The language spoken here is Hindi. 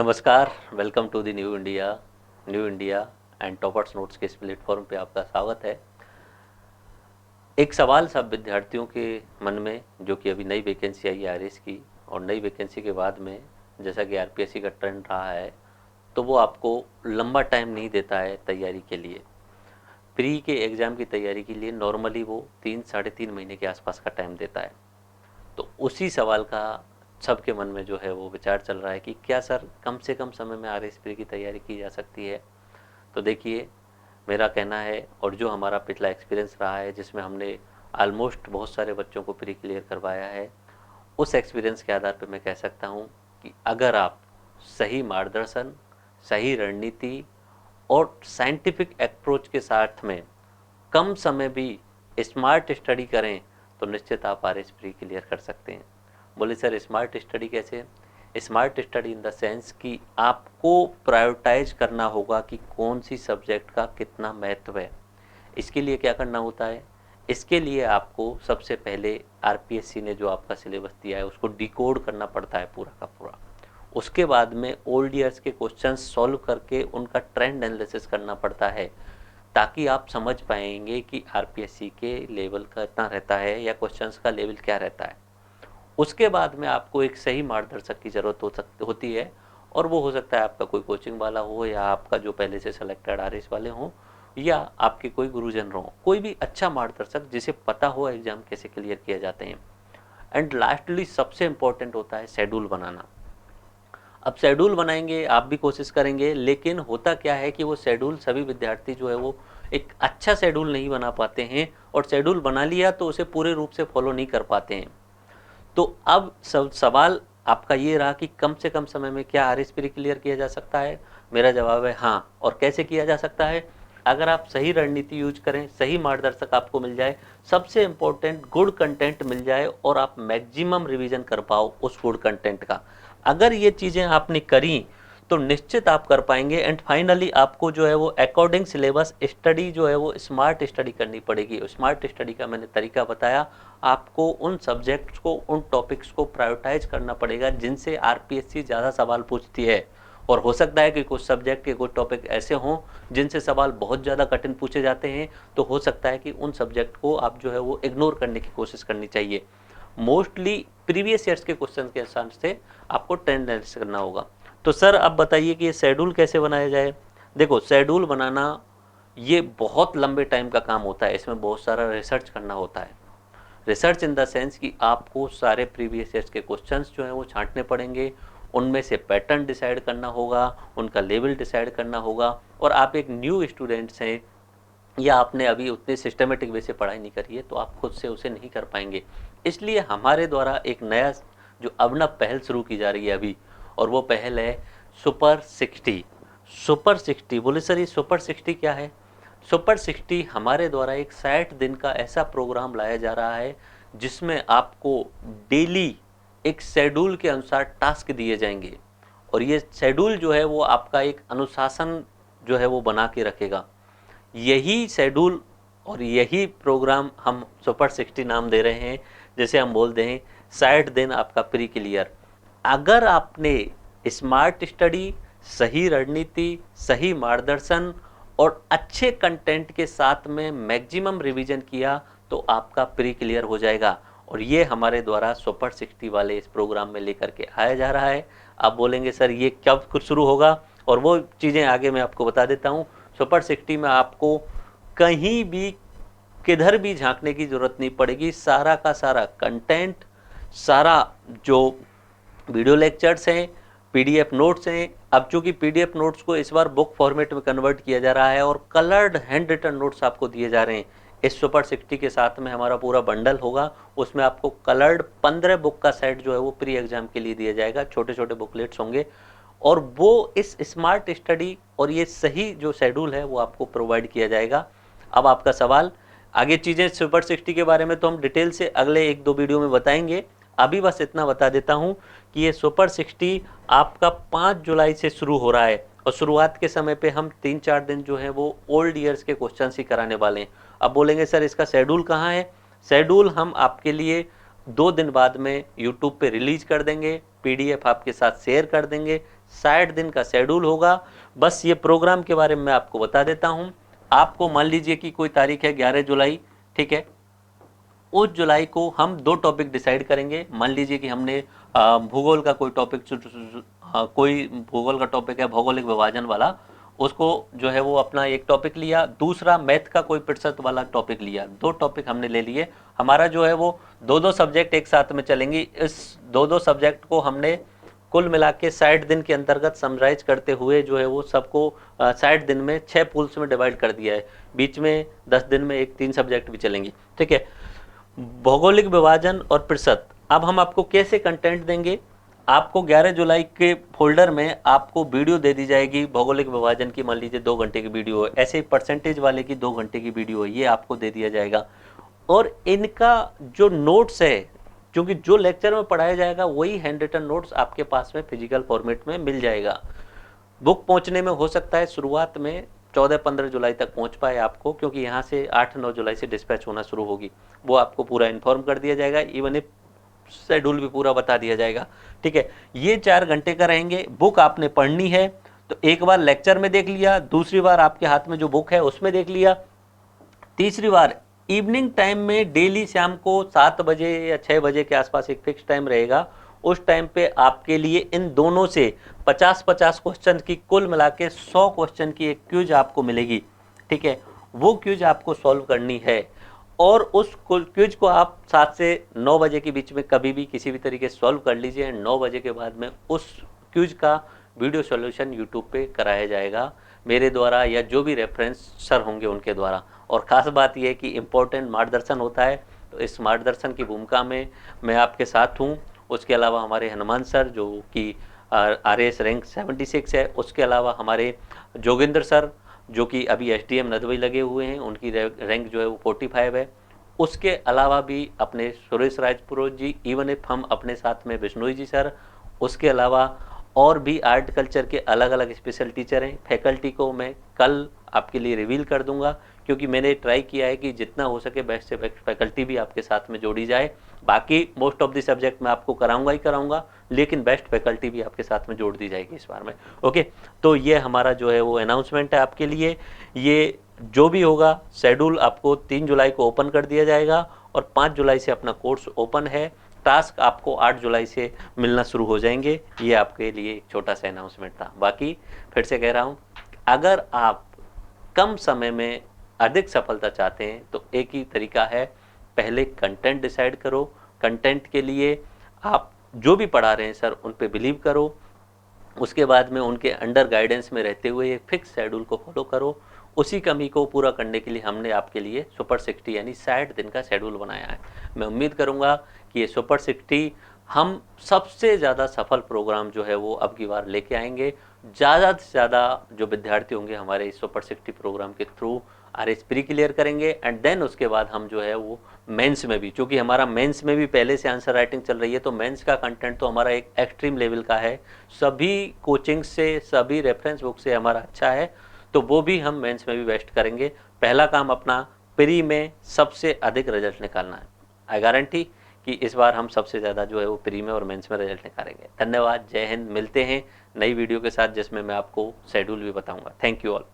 नमस्कार, welcome to the new India and toppers notes के इस प्लेटफॉर्म पे आपका स्वागत है। एक सवाल सब विद्यार्थियों के मन में, जो कि अभी नई वैकेंसी आई है आरएस की, और नई वैकेंसी के बाद में जैसा कि आरपीएससी का ट्रेंड रहा है, तो वो आपको लंबा टाइम नहीं देता है तैयारी के लिए। प्री के एग्ज़ाम की तैयारी के लिए नॉर्मली वो 3-3.5 महीने के आसपास का टाइम देता है। तो उसी सवाल का सबके मन में जो है वो विचार चल रहा है कि क्या सर कम से कम समय में आरएस प्री की तैयारी की जा सकती है। तो देखिए, मेरा कहना है, और जो हमारा पिछला एक्सपीरियंस रहा है जिसमें हमने ऑलमोस्ट बहुत सारे बच्चों को प्री क्लियर करवाया है, उस एक्सपीरियंस के आधार पर मैं कह सकता हूँ कि अगर आप सही मार्गदर्शन, सही रणनीति और साइंटिफिक अप्रोच के साथ में कम समय भी स्मार्ट स्टडी करें तो निश्चित आप आरएस प्री क्लियर कर सकते हैं। बोले सर स्मार्ट स्टडी कैसे? Smart study in the sense कि आपको प्रायोरिटाइज करना होगा कि कौन सी सब्जेक्ट का कितना महत्व है। इसके लिए क्या करना होता है? इसके लिए आपको सबसे पहले आरपीएससी ने जो आपका सिलेबस दिया है उसको डिकोड करना पड़ता है पूरा का पूरा। उसके बाद में ओल्ड ईयर्स के क्वेश्चन सॉल्व करके उनका ट्रेंड एनालिसिस करना पड़ता है, ताकि आप समझ पाएंगे कि आरपीएससी के लेवल का इतना रहता है या क्वेश्चंस का लेवल क्या रहता है। उसके बाद में आपको एक सही मार्गदर्शक की ज़रूरत होती है, और वो हो सकता है आपका कोई कोचिंग वाला हो, या आपका जो पहले से सेलेक्टेड आरएस वाले हों, या आपके कोई गुरुजन हो, कोई भी अच्छा मार्गदर्शक जिसे पता हो एग्ज़ाम कैसे क्लियर किए जाते हैं। एंड लास्टली सबसे इम्पोर्टेंट होता है शेड्यूल बनाना। अब शेड्यूल बनाएंगे, आप भी कोशिश करेंगे, लेकिन होता क्या है कि वो शेड्यूल सभी विद्यार्थी जो है वो एक अच्छा शेड्यूल नहीं बना पाते हैं, और शेड्यूल बना लिया तो उसे पूरे रूप से फॉलो नहीं कर पाते हैं। तो अब सवाल आपका ये रहा कि कम से कम समय में क्या आरएस प्री क्लियर किया जा सकता है? मेरा जवाब है हाँ। और कैसे किया जा सकता है? अगर आप सही रणनीति यूज करें, सही मार्गदर्शक आपको मिल जाए, सबसे इम्पोर्टेंट गुड कंटेंट मिल जाए, और आप मैक्सिमम रिवीजन कर पाओ उस गुड कंटेंट का। अगर ये चीज़ें आपने करी तो निश्चित आप कर पाएंगे। एंड फाइनली आपको जो है वो अकॉर्डिंग सिलेबस स्टडी जो है वो स्मार्ट स्टडी करनी पड़ेगी। स्मार्ट स्टडी का मैंने तरीका बताया, आपको उन सब्जेक्ट्स को, उन टॉपिक्स को प्रायोरिटाइज करना पड़ेगा जिनसे आरपीएससी ज़्यादा सवाल पूछती है। और हो सकता है कि कुछ सब्जेक्ट के कुछ टॉपिक ऐसे हों जिनसे सवाल बहुत ज़्यादा कठिन पूछे जाते हैं, तो हो सकता है कि उन सब्जेक्ट को आप जो है वो इग्नोर करने की कोशिश करनी चाहिए। मोस्टली प्रीवियस ईयर्स के क्वेश्चन के हिसाब से आपको ट्रेंड एनालिसिस करना होगा। तो सर अब बताइए कि ये शेड्यूल कैसे बनाया जाए। देखो, शेड्यूल बनाना ये बहुत लंबे टाइम का काम होता है, इसमें बहुत सारा रिसर्च करना होता है। रिसर्च इन द सेंस कि आपको सारे प्रीवियस ईयर्स के क्वेश्चंस जो हैं वो छांटने पड़ेंगे, उनमें से पैटर्न डिसाइड करना होगा, उनका लेवल डिसाइड करना होगा। और आप एक न्यू स्टूडेंट्स हैं, या आपने अभी उतने सिस्टमेटिक वे से पढ़ाई नहीं करी है, तो आप खुद से उसे नहीं कर पाएंगे। इसलिए हमारे द्वारा एक नया जो अभिनव पहल शुरू की जा रही है अभी, और वो पहल है सुपर 60। सुपर 60 बोले सर ये सुपर 60 क्या है? सुपर 60 हमारे द्वारा एक 60 दिन का ऐसा प्रोग्राम लाया जा रहा है जिसमें आपको डेली एक शेड्यूल के अनुसार टास्क दिए जाएंगे, और ये शेड्यूल जो है वो आपका एक अनुशासन जो है वो बना के रखेगा। यही शेड्यूल और यही प्रोग्राम हम सुपर 60 नाम दे रहे हैं। जैसे हम बोलते हैं 60 दिन आपका प्री क्लियर। अगर आपने स्मार्ट स्टडी, सही रणनीति, सही मार्गदर्शन और अच्छे कंटेंट के साथ में मैक्सिमम रिवीजन किया तो आपका प्री क्लियर हो जाएगा। और ये हमारे द्वारा सुपर 60 वाले इस प्रोग्राम में लेकर के आया जा रहा है। आप बोलेंगे सर ये कब कुछ शुरू होगा, और वो चीज़ें आगे मैं आपको बता देता हूँ। सुपर 60 में आपको कहीं भी किधर भी झांकने की ज़रूरत नहीं पड़ेगी। सारा का सारा कंटेंट, सारा जो वीडियो लेक्चर्स हैं, पीडीएफ नोट्स हैं। अब चूंकि पीडीएफ नोट्स को इस बार बुक फॉर्मेट में कन्वर्ट किया जा रहा है, और कलर्ड हैंड रिटन नोट्स आपको दिए जा रहे हैं। इस सुपर 60 के साथ में हमारा पूरा बंडल होगा, उसमें आपको कलर्ड 15 बुक का सेट जो है वो प्री एग्जाम के लिए दिया जाएगा। छोटे छोटे बुकलेट्स होंगे, और वो इस स्मार्ट स्टडी और ये सही जो शेड्यूल है वो आपको प्रोवाइड किया जाएगा। अब आपका सवाल, आगे चीज़ें सुपर 60 के बारे में तो हम डिटेल से अगले 1-2 वीडियो में बताएंगे। अभी बस इतना बता देता हूं कि ये सुपर 60 आपका 5 जुलाई से शुरू हो रहा है, और शुरुआत के समय पे हम 3-4 दिन जो है वो ओल्ड ईयर्स के क्वेश्चन ही कराने वाले हैं। अब बोलेंगे सर इसका शेड्यूल कहाँ है? शेड्यूल हम आपके लिए 2 दिन बाद में यूट्यूब पे रिलीज कर देंगे, पीडीएफ आपके साथ शेयर कर देंगे। 60 दिन का शेड्यूल होगा। बस ये प्रोग्राम के बारे में मैं आपको बता देता हूँ। आपको मान लीजिए कि कोई तारीख है 11 जुलाई, ठीक है, उस जुलाई को हम 2 टॉपिक डिसाइड करेंगे। मान लीजिए कि हमने भूगोल का कोई टॉपिक, कोई भूगोल का टॉपिक है भौगोलिक विभाजन वाला, उसको जो है वो अपना एक टॉपिक लिया, दूसरा मैथ का कोई प्रतिशत वाला टॉपिक लिया, 2 टॉपिक हमने ले लिए। हमारा जो है वो 2-2 सब्जेक्ट एक साथ में चलेंगी। इस 2-2 सब्जेक्ट को हमने कुल मिला के 60 दिन के अंतर्गत समराइज करते हुए जो है वो सबको 60 दिन में 6 पूल्स में डिवाइड कर दिया है। बीच में 10 दिन में 3 सब्जेक्ट भी चलेंगी, ठीक है। भौगोलिक विभाजन और प्रतिशत, अब हम आपको कैसे कंटेंट देंगे। आपको 11 जुलाई के फोल्डर में आपको वीडियो दे दी जाएगी भौगोलिक विभाजन की, मान लीजिए 2 घंटे की वीडियो है, ऐसे ही परसेंटेज वाले की 2 घंटे की वीडियो है, ये आपको दे दिया जाएगा। और इनका जो नोट्स है, क्योंकि जो लेक्चर में पढ़ाया जाएगा वही हैंड रिटन नोट्स आपके पास में फिजिकल फॉर्मेट में मिल जाएगा। बुक पहुंचने में हो सकता है शुरुआत में 14-15 जुलाई तक पहुंच पाए आपको, क्योंकि यहाँ से 8-9 जुलाई से डिस्पैच होना शुरू होगी। वो आपको पूरा इन्फॉर्म कर दिया जाएगा, इवन इफ शेड्यूल भी पूरा बता दिया जाएगा, ठीक है। ये 4 घंटे का रहेंगे। बुक आपने पढ़नी है तो एक बार लेक्चर में देख लिया, दूसरी बार आपके हाथ में जो बुक है उसमें देख लिया, तीसरी बार इवनिंग टाइम में डेली शाम को 7 बजे या 6 बजे के आसपास एक फिक्स टाइम रहेगा। उस टाइम पे आपके लिए इन दोनों से 50-50 क्वेश्चन की कुल मिला के 100 क्वेश्चन की एक क्विज आपको मिलेगी, ठीक है। वो क्विज आपको सॉल्व करनी है और उस क्विज को आप 7 से 9 बजे के बीच में कभी भी किसी भी तरीके से सॉल्व कर लीजिए। 9 बजे के बाद में उस क्विज का वीडियो सॉल्यूशन यूट्यूब पे कराया जाएगा मेरे द्वारा या जो भी रेफरेंस सर होंगे उनके द्वारा। और ख़ास बात यह है कि इम्पोर्टेंट मार्गदर्शन होता है, तो इस मार्गदर्शन की भूमिका में मैं आपके साथ हूँ। उसके अलावा हमारे हनुमान सर जो कि RAS रैंक 76 है, उसके अलावा हमारे जोगिंदर सर जो कि अभी SDM नदवई लगे हुए हैं, उनकी रैंक जो है वो 45 है। उसके अलावा भी अपने सुरेश राजपुरोहित जी, इवन इफ हम अपने साथ में बिश्नोई जी सर, उसके अलावा और भी आर्ट कल्चर के अलग अलग स्पेशल टीचर हैं। फैकल्टी को मैं कल आपके लिए रिवील कर दूंगा, क्योंकि मैंने ट्राई किया है कि जितना हो सके बेस्ट से बेस्ट फैकल्टी भी आपके साथ में जोड़ी जाए। बाकी मोस्ट ऑफ द सब्जेक्ट मैं आपको कराऊंगा ही कराऊंगा, लेकिन बेस्ट फैकल्टी भी आपके साथ में जोड़ दी जाएगी इस बार में। ओके, तो ये हमारा जो है वो अनाउंसमेंट है आपके लिए। ये जो भी होगा शेड्यूल आपको 3 जुलाई को ओपन कर दिया जाएगा और 5 जुलाई से अपना कोर्स ओपन है। टास्क आपको 8 जुलाई से मिलना शुरू हो जाएंगे। ये आपके लिए एक छोटा सा अनाउंसमेंट था। बाकी फिर से कह रहा हूँ, अगर आप कम समय में अधिक सफलता चाहते हैं तो एक ही तरीका है, पहले कंटेंट डिसाइड करो। कंटेंट के लिए आप जो भी पढ़ा रहे हैं सर उन पे बिलीव करो, उसके बाद में उनके अंडर गाइडेंस में रहते हुए एक फिक्स शेड्यूल को फॉलो करो। उसी कमी को पूरा करने के लिए हमने आपके लिए सुपर 60 यानी 60 दिन का शेड्यूल बनाया है। मैं उम्मीद करूंगा कि ये सुपर 60 हम सबसे ज़्यादा सफल प्रोग्राम जो है वो अब की बार लेके आएंगे। ज़्यादा से ज़्यादा जो विद्यार्थी होंगे हमारे इस सुपर 60 प्रोग्राम के थ्रू RS प्री क्लियर करेंगे एंड देन उसके बाद हम जो है वो मेंस में भी, क्योंकि हमारा मेंस में भी पहले से आंसर राइटिंग चल रही है, तो मेंस का कंटेंट तो हमारा एक एक्सट्रीम लेवल का है, सभी कोचिंग से सभी रेफरेंस बुक से हमारा अच्छा है, तो वो भी हम मेंस में भी बेस्ट करेंगे। पहला काम अपना प्री में सबसे अधिक रिजल्ट निकालना है। आई गारंटी कि इस बार हम सबसे ज़्यादा जो है वो प्री में और मेंस में रिजल्ट निकालेंगे। धन्यवाद, जय हिंद। मिलते हैं नई वीडियो के साथ जिसमें मैं आपको शेड्यूल भी बताऊंगा। Thank you all.